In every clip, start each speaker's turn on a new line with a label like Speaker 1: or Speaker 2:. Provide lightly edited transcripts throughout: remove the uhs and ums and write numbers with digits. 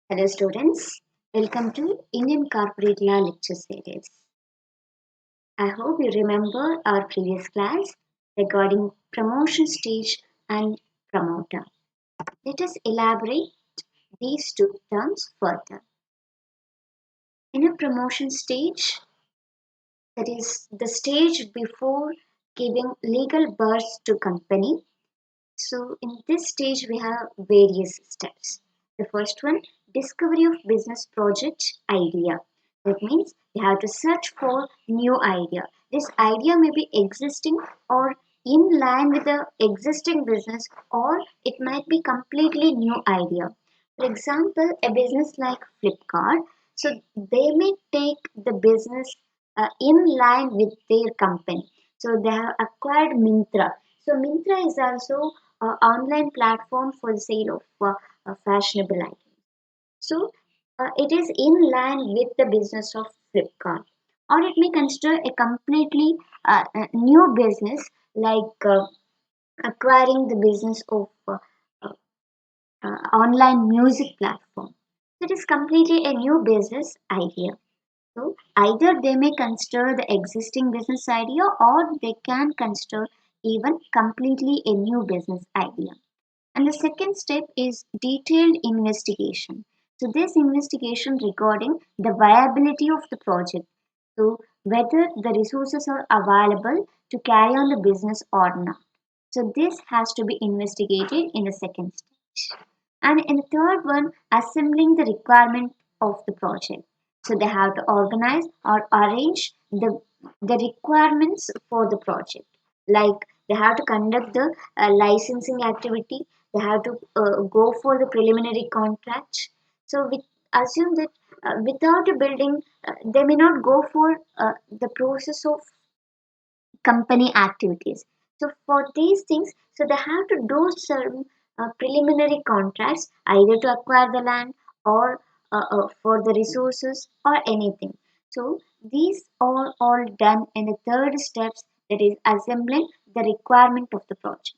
Speaker 1: Hello students, welcome to Indian Corporate Law lecture series. I hope you remember our previous class regarding promotion stage and promoter. Let us elaborate these two terms further. In a promotion stage, that is the stage before giving legal birth to company. So in this stage we have various steps. The first one, discovery of business project idea. That means you have to search for new idea. This idea may be existing or in line with the existing business, or it might be completely new idea. For example, a business like Flipkart, so they may take the business in line with their company. So they have acquired Mintra. So Mintra is also an online platform for the sale of fashionable items. So it is in line with the business of Flipkart. Or it may consider a completely new business like acquiring the business of uh, online music platform. It is completely a new business idea. So either they may consider the existing business idea or they can consider even completely a new business idea. And the second step is detailed investigation. So this investigation regarding the viability of the project. So whether the resources are available to carry on the business or not. So this has to be investigated in the second stage. And in the third one, assembling the requirement of the project. So they have to organize or arrange the requirements for the project. Like they have to conduct the licensing activity, they have to go for the preliminary contract. So we assume that without a building, they may not go for the process of company activities. So for these things, so they have to do some preliminary contracts either to acquire the land or for the resources or anything. So these are all done in the third steps, that is assembling the requirement of the project.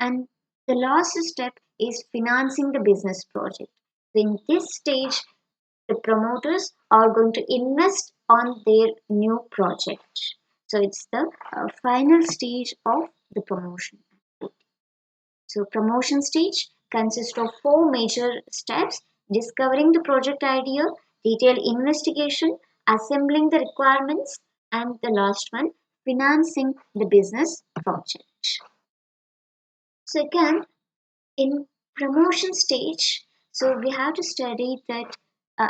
Speaker 1: And the last step is financing the business project. So in this stage, the promoters are going to invest on their new project. So it's the final stage of the promotion. So promotion stage consists of four major steps: discovering the project idea, detailed investigation, assembling the requirements, and the last one, financing the business project. So again, in promotion stage, so we have to study that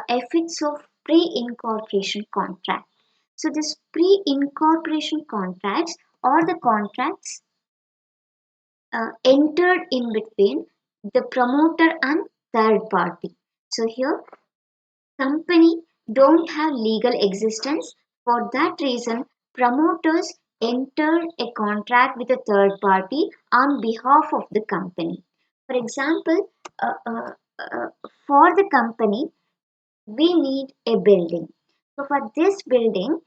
Speaker 1: effects of pre-incorporation contract. So this pre-incorporation contracts or the contracts entered in between the promoter and third party. So here company don't have legal existence. For that reason, promoters entered a contract with a third party on behalf of the company. For example, uh, uh, uh, for the company, we need a building. So for this building,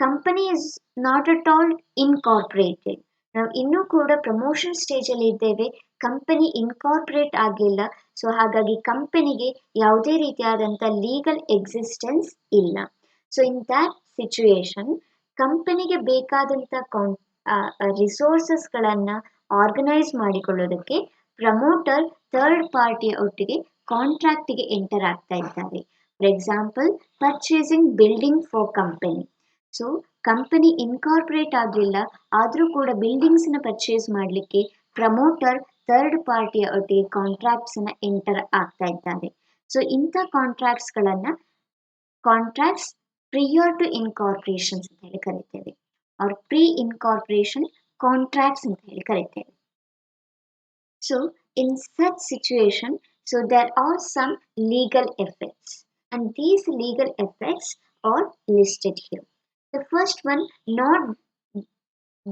Speaker 1: company is not at all incorporated. ನಾವು ಇನ್ನೂ ಕೂಡ promotion ಸ್ಟೇಜಲ್ಲಿ ಇದ್ದೇವೆ, company incorporate ಆಗಿಲ್ಲ. So ಹಾಗಾಗಿ ಕಂಪನಿಗೆ ಯಾವುದೇ ರೀತಿಯಾದಂಥ ಲೀಗಲ್ ಎಕ್ಸಿಸ್ಟೆನ್ಸ್ ಇಲ್ಲ. ಸೊ ಇನ್ ದ್ಯಾಟ್ ಸಿಚುವೇಶನ್ ಕಂಪನಿಗೆ ಬೇಕಾದಂಥ ರಿಸೋರ್ಸಸ್ಗಳನ್ನು ಆರ್ಗನೈಸ್ ಮಾಡಿಕೊಳ್ಳೋದಕ್ಕೆ ಪ್ರಮೋಟರ್ ಥರ್ಡ್ ಪಾರ್ಟಿಯ ಒಟ್ಟಿಗೆ ಕಾಂಟ್ರಾಕ್ಟಿಗೆ ಎಂಟರ್ ಆಗ್ತಾ ಇದ್ದಾರೆ. For example, purchasing building for company. So company incorporate ಆಗಲಿಲ್ಲ, ಆದರೂ ಕೂಡ ಬಿಲ್ಡಿಂಗ್ಸ್ನ ಪರ್ಚೇಸ್ ಮಾಡಲಿಕ್ಕೆ ಪ್ರಮೋಟರ್ ಥರ್ಡ್ ಪಾರ್ಟಿಯ ಒಟ್ಟಿಗೆ ಕಾಂಟ್ರಾಕ್ಟ್ಸನ್ನು ಎಂಟರ್ ಆಗ್ತಾ ಇದ್ದಾರೆ. ಸೊ ಇಂಥ ಕಾಂಟ್ರಾಕ್ಟ್ಸ್ಗಳನ್ನು ಕಾಂಟ್ರಾಕ್ಟ್ಸ್ ಪ್ರಿಯರ್ ಟು ಇನ್ಕಾರ್ಪೊರೇಷನ್ಸ್ ಅಂತ ಹೇಳಿ ಕರಿತೇವೆ, ಅವ್ರ ಪ್ರೀ ಇನ್ಕಾರ್ಪೊರೇಷನ್ ಕಾಂಟ್ರಾಕ್ಟ್ಸ್ ಅಂತ ಹೇಳಿ ಕರಿತೇವೆ. So in such situation, so there are some legal effects, and these legal effects are listed here. The first one, not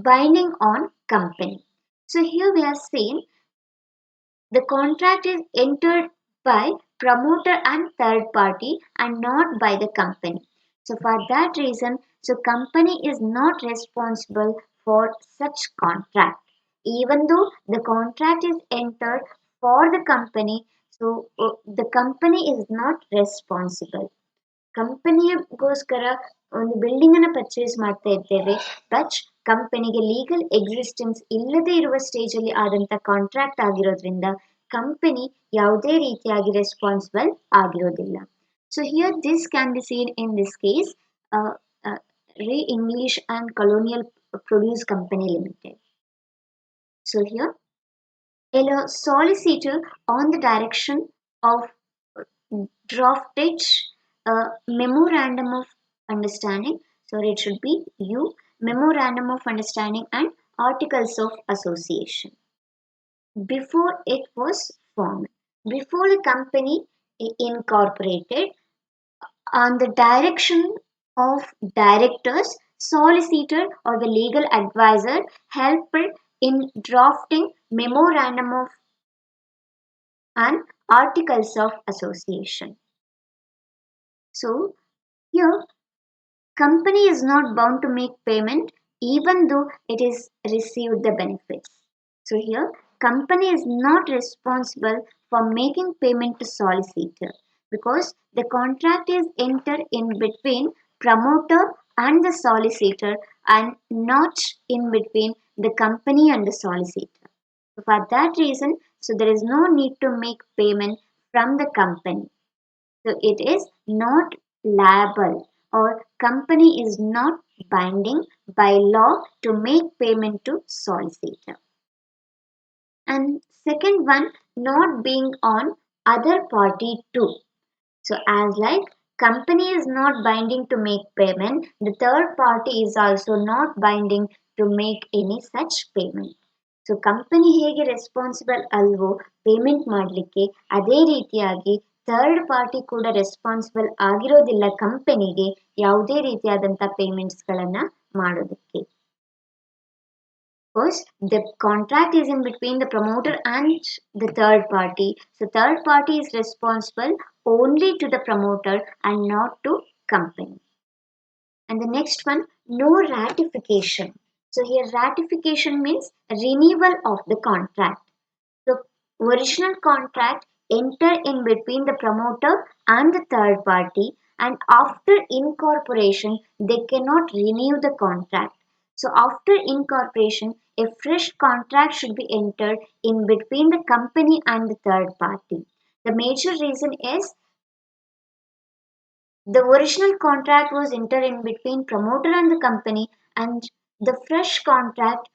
Speaker 1: binding on company. So here we are saying the contract is entered by promoter and third party and not by the company. So for that reason, so company is not responsible for such contract. Even though the contract is entered for the company, so the company is not responsible. ಕಂಪನಿಗೋಸ್ಕರ ಒಂದು building ಅನ್ನ purchase ಮಾಡ್ತಾ ಇದ್ದೇವೆ, but ಕಂಪನಿಗೆ legal existence ಇಲ್ಲದೆ ಇರುವ stage ಅಲ್ಲಿ ಆದಂತ contract ಆಗಿರೋದ್ರಿಂದ ಕಂಪನಿ ಯಾವುದೇ ರೀತಿಯಾಗಿ ರೆಸ್ಪಾನ್ಸಿಬಲ್ ಆಗಿರೋದಿಲ್ಲ. So here this can be seen in this case, re English and colonial produce company limited. So here a solicitor on the direction of drafted a memorandum of understanding. Sorry, it should be you. Memorandum of understanding and articles of association. Before it was formed, before the company incorporated, on the direction of directors, solicitor or the legal advisor helped in drafting memorandum of and articles of association. So here company is not bound to make payment even though it is received the benefits. So here company is not responsible for making payment to solicitor because the contract is entered in between promoter and the solicitor and not in between the company and the solicitor. So for that reason, so there is no need to make payment from the company. So it is not liable or company is not binding by law to make payment to solicitor. And second one, not being on other party too. So as like company is not binding to make payment, the third party is also not binding to make any such payment. So company ಹೇಗೆ responsible ಅಲ್ವೋ payment ಮಾಡಲಿಕ್ಕೆ, ಅದೇ ರೀತಿಯಾಗಿ third party ಕೂಡ responsible ಆಗಿರೋದಿಲ್ಲ ಕಂಪನಿಗೆ ಯಾವುದೇ ರೀತಿಯಾದಂಥ ಪೇಮೆಂಟ್ಸ್ಗಳನ್ನು ಮಾಡೋದಕ್ಕೆ. Because the contract is in between the promoter and the third party. So third party is responsible only to the promoter and not to company. And the next one, no ratification. So here ratification means renewal of the contract. The original contract enter in between the promoter and the third party, and after incorporation they cannot renew the contract. So after incorporation a fresh contract should be entered in between the company and the third party. The major reason is the original contract was entered in between promoter and the company, and the fresh contract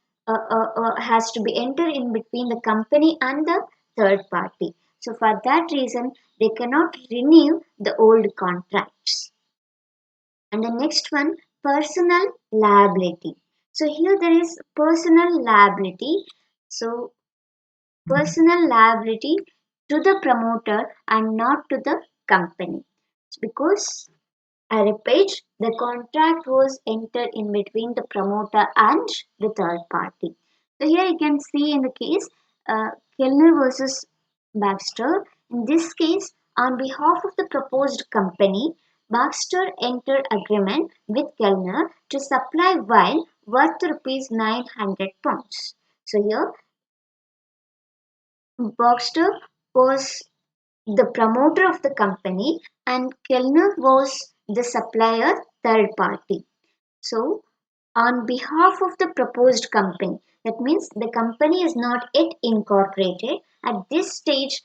Speaker 1: has to be entered in between the company and the third party. So for that reason, they cannot renew the old contracts. And the next one, personal liability. So here there is personal liability. So personal liability to the promoter and not to the company. Because I repeat, the contract was entered in between the promoter and the third party. So here you can see in the case Kellner versus Baxter. In this case, on behalf of the proposed company, Baxter entered agreement with Kellner to supply wine worth rupees 900 pounds. So here Baxter was the promoter of the company and Kellner was the supplier third party. So on behalf of the proposed company, that means the company is not yet incorporated. At this stage,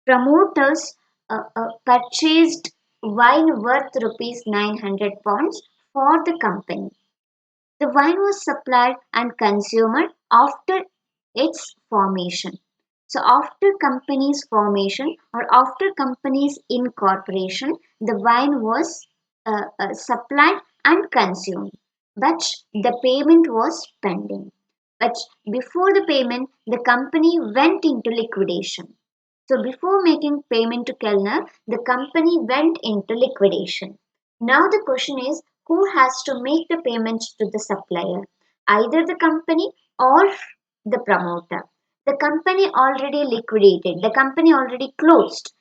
Speaker 1: promoters purchased wine worth rupees 900 pounds for the company. The wine was supplied and consumed after its formation. So after company's formation or after company's incorporation, the wine was supplied and consumed, but the payment was pending. But before the payment, the company went into liquidation. So before making payment to Kellner, the company went into liquidation. Now the question is, who has to make the payments to the supplier? Either the company or the promoter. The company already liquidated, the company already closed.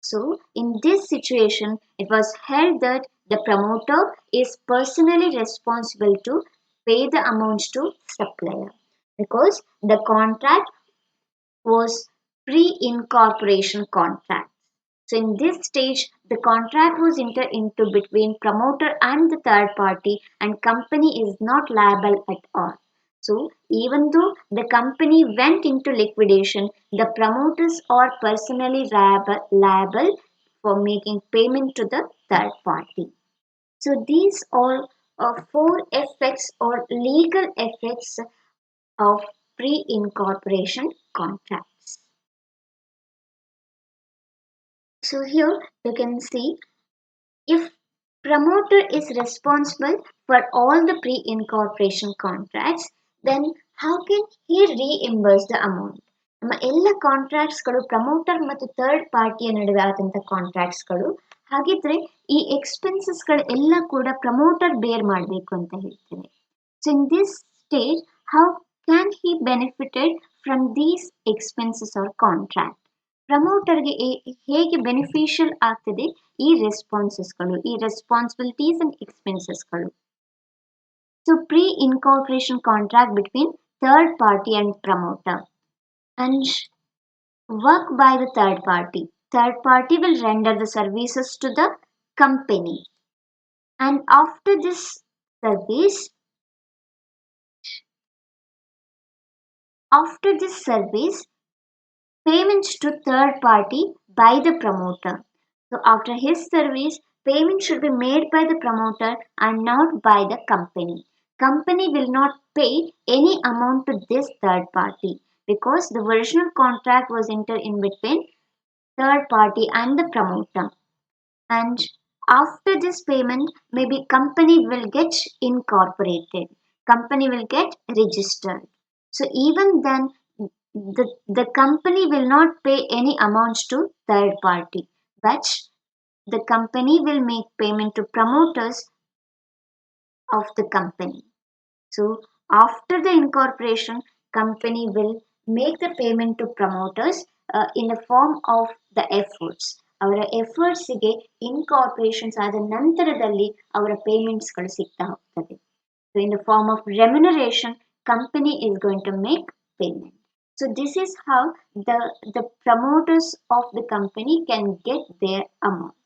Speaker 1: So in this situation, it was held that the promoter is personally responsible to pay the amounts to supplier because the contract was pre-incorporation contract. So in this stage, the contract was entered into between promoter and the third party, and company is not liable at all. So even though the company went into liquidation, the promoters are personally liable for making payment to the third party. So these are four effects or legal effects of pre-incorporation contracts. So here you can see, if promoter is responsible for all the pre-incorporation contracts, then how can he reimburse the amount? ನಮ್ಮ ಎಲ್ಲ ಕಾಂಟ್ರಾಕ್ಟ್ಸ್ಗಳು promoter ಮತ್ತು third ಪಾರ್ಟಿಯ ನಡುವೆ ಆದಂಥ ಕಾಂಟ್ರಾಕ್ಟ್ಸ್ಗಳು. ಹಾಗಿದ್ರೆ ಈ ಎಕ್ಸ್ಪೆನ್ಸಸ್ಗಳು ಎಲ್ಲ ಕೂಡ ಪ್ರಮೋಟರ್ ಬೇರ್ ಮಾಡಬೇಕು ಅಂತ ಹೇಳ್ತೇವೆ. So in this stage, how can he benefited from these expenses or contract? ಪ್ರಮೋಟರ್ಗೆ ಹೇಗೆ ಬೆನಿಫಿಷಿಯಲ್ ಆಗ್ತದೆ ಈ ರೆಸ್ಪಾನ್ಸಿಬಿಲಿಟೀಸ್ ಅಂಡ್ ಎಕ್ಸ್ಪೆನ್ಸಸ್ಗಳು? So pre incorporation contract between third party and promoter and work by the third party. Third party will render the services to the company, and after this service, payments to third party by the promoter. So after his service, payment should be made by the promoter and not by the company. Company will not pay any amount to this third party because the original contract was entered in between third party and the promoter. And after this payment, maybe company will get incorporated, company will get registered. So even then, the company will not pay any amounts to third party, but the company will make payment to promoters of the company. So after the incorporation, company will make the payment to promoters in the form of the efforts. ಅವರ ಎಫರ್ಟ್ಸ್ಗೆ ಇನ್ಕಾರ್ಪೊರೇಷನ್ಸ್ ಆದ ನಂತರದಲ್ಲಿ ಅವರ ಪೇಮೆಂಟ್ಸ್ಗಳು ಸಿಗ್ತಾ ಹೋಗ್ತದೆ. So in the form of remuneration, company is going to make payment. So this is how the promoters of the company can get their amount.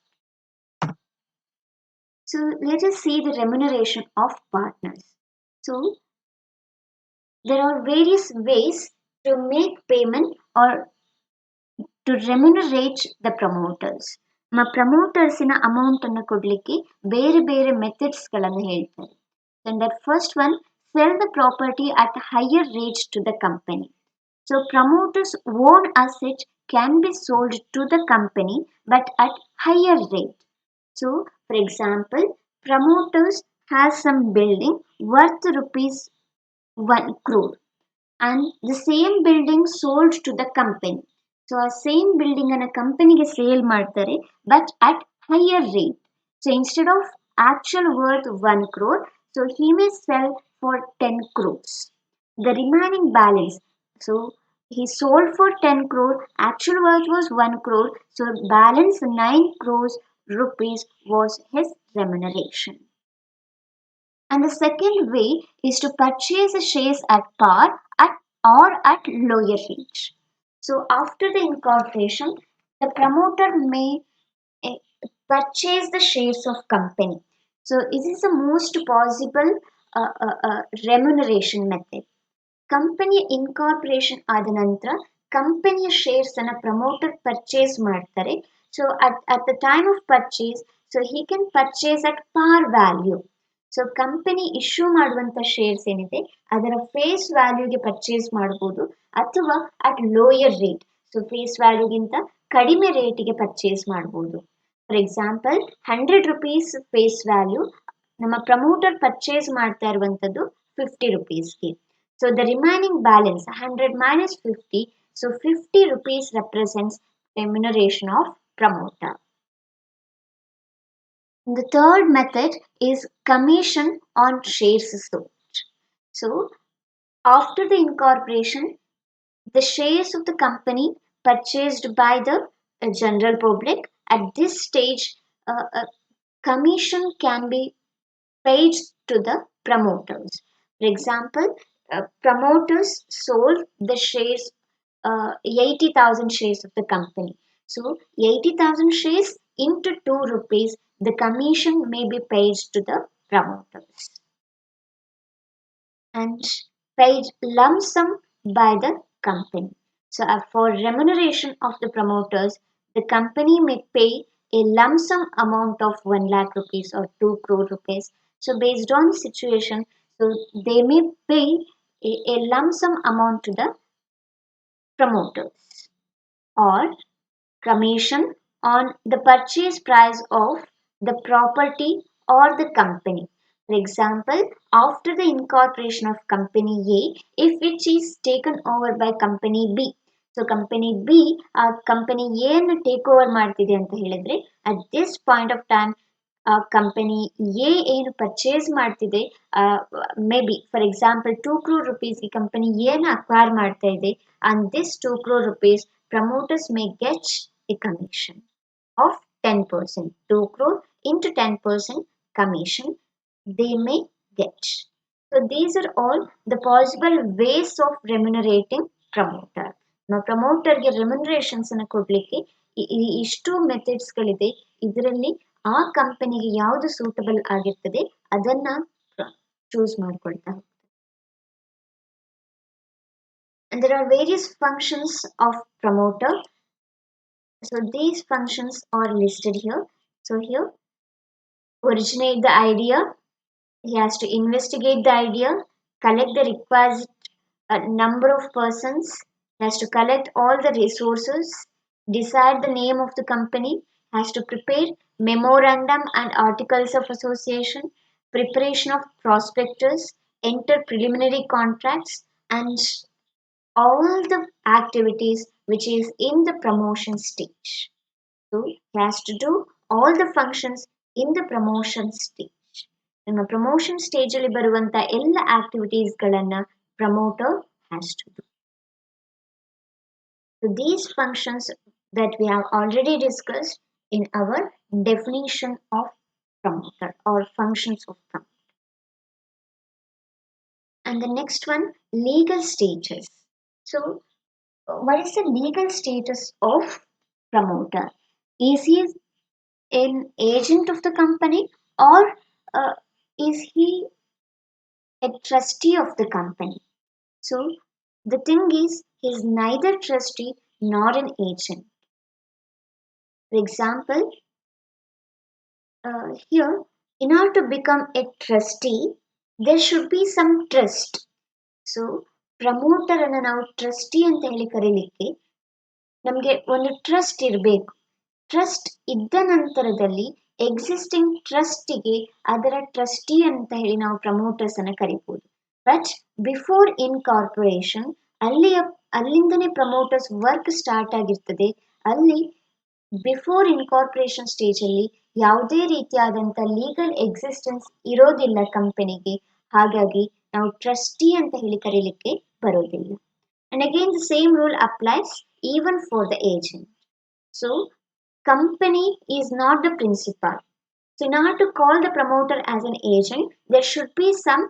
Speaker 1: So let us see the remuneration of partners. So there are various ways to make payment or to remunerate the promoters. ನಮ್ಮ ಪ್ರಮೋಟರ್ಸಿನ amount ಅನ್ನು ಕೊಡಲಿಕ್ಕೆ ಬೇರೆ ಬೇರೆ ಮೆಥಡ್ಸ್ಗಳನ್ನು ಹೇಳ್ತಾರೆ. And that first one, sell the property at higher rates to the company. So promoters' own assets can be sold to the company but at higher rate. So for example, promoters has some building worth rupees 1 crore and the same building sold to the company. So ಆ same building ಅನ್ನ ಕಂಪನಿಗೆ sale ಮಾಡ್ತಾರೆ but at higher rate. So instead of actual worth 1 crore, so he may sell for 10 crores. The remaining balance, so he sold for 10 crore, actual worth was 1 crore, so balance 9 crores rupees was his remuneration. And the second way is to purchase the shares at par or at lower rate. So after the incorporation, the promoter may eh, purchase the shares of company. So this is the most possible remuneration method. ಕಂಪನಿಯ incorporation ಆದ ನಂತರ ಕಂಪನಿಯ shares ಅನ್ನ promoter purchase ಮಾಡ್ತಾರೆ. So at the time of purchase, so he can purchase at par value. So company issue ಮಾಡುವಂತ shares ಏನಿದೆ ಅದರ face ವ್ಯಾಲ್ಯೂಗೆ ಪರ್ಚೇಸ್ ಮಾಡಬಹುದು ಅಥವಾ at lower rate, so face ವ್ಯಾಲ್ಯೂಗಿಂತ ಕಡಿಮೆ ರೇಟಿಗೆ ಪರ್ಚೇಸ್ ಮಾಡಬಹುದು. For example 100 rupees face value ನಮ್ಮ ಪ್ರಮೋಟರ್ ಪರ್ಚೇಸ್ ಮಾಡ್ತಾ ಇರುವಂತದ್ದು 50 rupeesಗೆ. So the remaining balance 100 minus 50, so 50 rupees represents remuneration of promoter. The third method is commission on shares sold. So after the incorporation, the shares of the company purchased by the general public, at this stage commission can be paid to the promoters. For example, promoters sold the shares 80,000 shares of the company. So 80,000 shares into 2 rupees, the commission may be paid to the promoters and paid lump sum by the company. So for remuneration of the promoters, the company may pay a lump sum amount of 1 lakh rupees or 2 crore rupees. So based on the situation, so they may pay a lump sum amount to the promoters or commission on the purchase price of the property or the company. For example, after the incorporation of company A, if it is taken over by company B, so company B company A ಅನ್ನು take over ಮಾಡ್ತಿದೆ ಅಂತ ಹೇಳಿದ್ರೆ at this point of time company A ಏನು purchase ಮಾಡ್ತಿದೆ may be for example 2 crore rupees ಈ company ಎನ acquire ಮಾಡ್ತಾ ಇದೆ and this 2 crore rupees promoters may get a commission of 10%. 2 crore into 10% commission they may get. So these are all the possible ways of remunerating promoter. ನಾವು ಪ್ರಮೋಟರ್ಗೆ ರೆಮ್ಯುನರೇಷನ್ಸ್ ಅನ್ನು ಕೊಡ್ಲಿಕ್ಕೆ ಇಷ್ಟು ಮೆಥಡ್ಸ್ಗಳಿದೆ. ಇದರಲ್ಲಿ ಆ ಕಂಪನಿಗೆ ಯಾವುದು ಸೂಟಬಲ್ ಆಗಿರ್ತದೆ ಅದನ್ನ ಚೂಸ್ ಮಾಡ್ಕೊಳ್ತಾ ಹೋಗ್ತಾರೆ. And there are various functions of promoter. So these functions are listed here. So here, originate the idea. He has to investigate the idea, collect the requisite number of persons, has to collect all the resources, decide the name of the company, has to prepare memorandum and articles of association, preparation of prospectus, enter preliminary contracts, and all the activities which is in the promotion stage. So he has to do all the functions in the promotion stage. ನಿಮ್ಮ promotion stage ಅಲ್ಲಿ ಬರುವಂತ ಎಲ್ಲ activities ಗಳನ್ನ promoter has to do. So these functions that we have already discussed in our definition of promoter or functions of promoter. And the next one, legal status. So what is the legal status of promoter? Is he an agent of the company or is he a trustee of the company? So the thing is, he is neither trustee nor an agent. For example, here, in order to become a trustee, there should be some trust. So promoter ಅನ್ನು ನಾವು trustee ಅಂತ ಹೇಳಿ ಕರೀಲಿಕ್ಕೆ ನಮಗೆ ಒಂದು trust ಇರಬೇಕು. Trust ಇದ್ದ ನಂತರದಲ್ಲಿ ಎಕ್ಸಿಸ್ಟಿಂಗ್ ಟ್ರಸ್ಟಿಗೆ ಅದರ ಟ್ರಸ್ಟಿ ಅಂತ ಹೇಳಿ ನಾವು ಪ್ರಮೋಟರ್ಸ್ ಅನ್ನು ಕರಿಬಹುದು. ಬಟ್ ಬಿಫೋರ್ ಇನ್ಕಾರ್ಪೊರೇಷನ್ ಅಲ್ಲಿಂದನೇ ಪ್ರಮೋಟರ್ಸ್ ವರ್ಕ್ ಸ್ಟಾರ್ಟ್ ಆಗಿರ್ತದೆ. ಅಲ್ಲಿ ಬಿಫೋರ್ ಇನ್ಕಾರ್ಪೊರೇಷನ್ ಸ್ಟೇಜ್ ಅಲ್ಲಿ ಯಾವುದೇ ರೀತಿಯಾದಂಥ ಲೀಗಲ್ ಎಕ್ಸಿಸ್ಟೆನ್ಸ್ ಇರೋದಿಲ್ಲ ಕಂಪನಿಗೆ. ಹಾಗಾಗಿ ನಾವು ಟ್ರಸ್ಟಿ ಅಂತ ಹೇಳಿ ಕರೀಲಿಕ್ಕೆ ಬರೋದಿಲ್ಲ. And again the same rule applies even for the agent. So company is not the principal. So in order to call the promoter as an agent, there should be some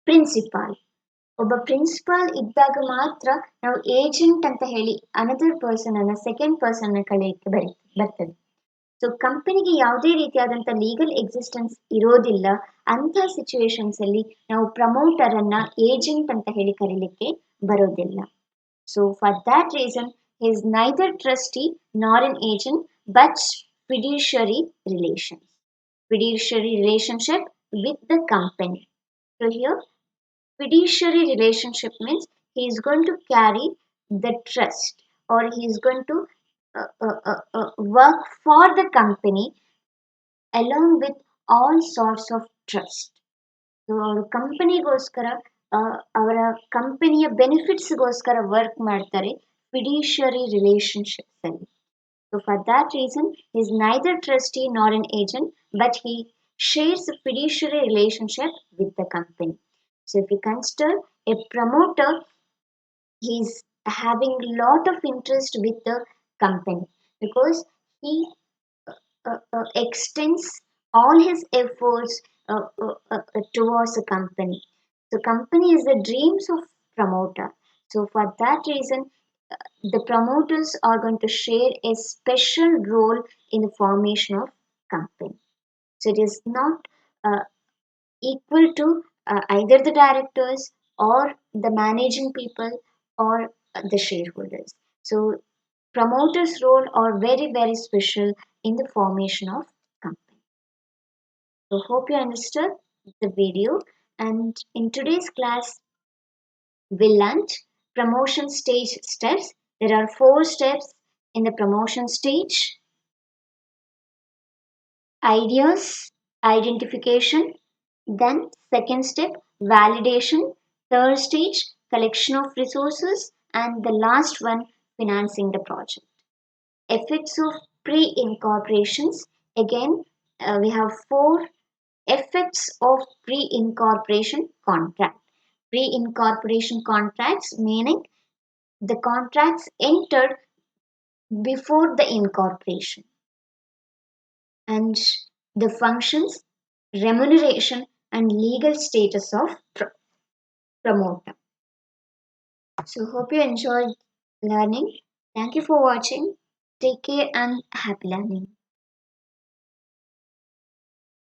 Speaker 1: principal. ಒಬ್ಬ principal ಇದ್ದಾಗ ಮಾತ್ರ ನಾವು agent ಅಂತ ಹೇಳಿ another person ಅನ್ನ second person ಕಳೆಯಕ್ಕೆ ಬರ್ತದೆ. So ಕಂಪನಿಗೆ ಯಾವುದೇ ರೀತಿಯಾದಂಥ ಲೀಗಲ್ ಎಕ್ಸಿಸ್ಟೆನ್ಸ್ ಇರೋದಿಲ್ಲ. ಅಂಥ ಸಿಚುವೇಶನ್ಸ್ ಅಲ್ಲಿ ನಾವು ಪ್ರಮೋಟರ್ ಅನ್ನ ಏಜೆಂಟ್ ಅಂತ ಹೇಳಿ ಕರೀಲಿಕ್ಕೆ ಬರೋದಿಲ್ಲ. So for that reason is neither trustee nor an agent but fiduciary relations. Fiduciary relationship with the company. So here fiduciary relationship means he is going to carry the trust or he is going to work for the company along with all sorts of trust. So ಅವರು ಕಂಪನಿಗೋಸ್ಕರ ಅವರ ಕಂಪನಿಯ ಬೆನಿಫಿಟ್ಸ್ಗೋಸ್ಕರ work ಮಾಡ್ತಾರೆ ಫಿಡ್ಯೂಷರಿ relationships ಅಲ್ಲಿ. So for that reason he is neither trustee nor an agent but he shares a fiduciary relationship with the company. So if you consider a promoter, he is having lot of interest with the company because he extends all his efforts towards the company. So company is the dreams of promoter. So for that reason, the promoters are going to share a special role in the formation of company. So it is not uh, equal to either the directors or the managing people or the shareholders. So promoters' role are very very special in the formation of company. So hope you understood the video. And in today's class, we learned promotion stage steps. There are four steps in the promotion stage: ideas, identification, then second step, validation, third stage, collection of resources, and the last one, financing the project. Effects of pre-incorporations. Again, we have four effects of pre-incorporation contract. Pre-incorporation contracts meaning the contracts entered before the incorporation, and the functions, remuneration, and legal status of promoter. So hope you enjoyed learning. Thank you for watching. Take care and happy learning.